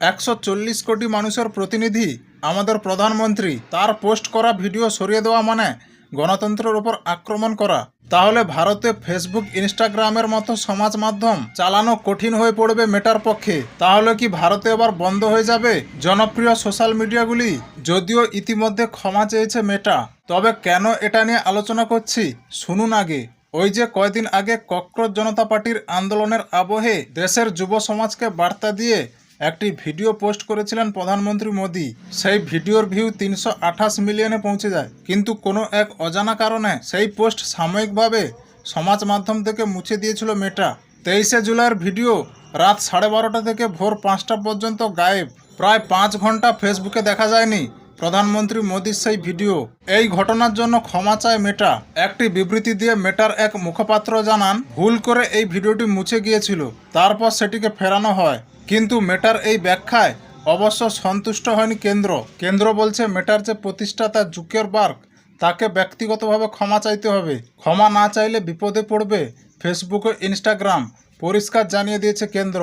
140 কোটি মানুষের প্রতিনিধি আমাদের প্রধানমন্ত্রী, তার পোস্ট করা ভিডিও সরিয়ে দেওয়া মানে গণতন্ত্রের উপর আক্রমণ করা। তাহলে ভারতে ফেসবুক, ইনস্টাগ্রামের মতো সমাজ মাধ্যম চালানো কঠিন হয়ে পড়বে মেটার পক্ষে। তাহলে কি ভারতে এবার বন্ধ হয়ে যাবে জনপ্রিয় সোশ্যাল মিডিয়াগুলি? যদিও ইতিমধ্যে ক্ষমা চেয়েছে মেটা, তবে কেন এটা নিয়ে আলোচনা করছি শুনুন আগে। ওই যে কয়দিন আগে ককরোচ জনতা পার্টির আন্দোলনের আবহে দেশের যুব সমাজকে বার্তা দিয়ে একটি ভিডিও পোস্ট করেছিলেন প্রধানমন্ত্রী মোদি। সেই ভিডিওর ভিউ 328 মিলিয়নে পৌঁছে যায়, কিন্তু কোনো এক অজানা কারণে সেই পোস্ট সাময়িকভাবে সমাজ মাধ্যম থেকে মুছে দিয়েছিল মেটা। 23শে জুলাইয়ের ভিডিও রাত 12:30 থেকে ভোর 5টা পর্যন্ত গায়েব। প্রায় 5 ঘন্টা ফেসবুকে দেখা যায়নি প্রধানমন্ত্রী মোদির সেই ভিডিও। এই ঘটনার জন্য ক্ষমা চায় মেটা। একটি বিবৃতি দিয়ে মেটার এক মুখপাত্র জানান, ভুল করে এই ভিডিওটি মুছে গিয়েছিল, তারপর সেটিকে ফেরানো হয়। কিন্তু মেটার এই ব্যাখ্যায় অবশ্য সন্তুষ্ট হয়নি কেন্দ্র বলছে মেটার যে প্রতিষ্ঠাতা জুকারবার্গ, তাকে ব্যক্তিগতভাবে ক্ষমা চাইতে হবে। ক্ষমা না চাইলে বিপদে পড়বে ফেসবুক ও ইনস্টাগ্রাম, পরিষ্কার জানিয়ে দিয়েছে কেন্দ্র।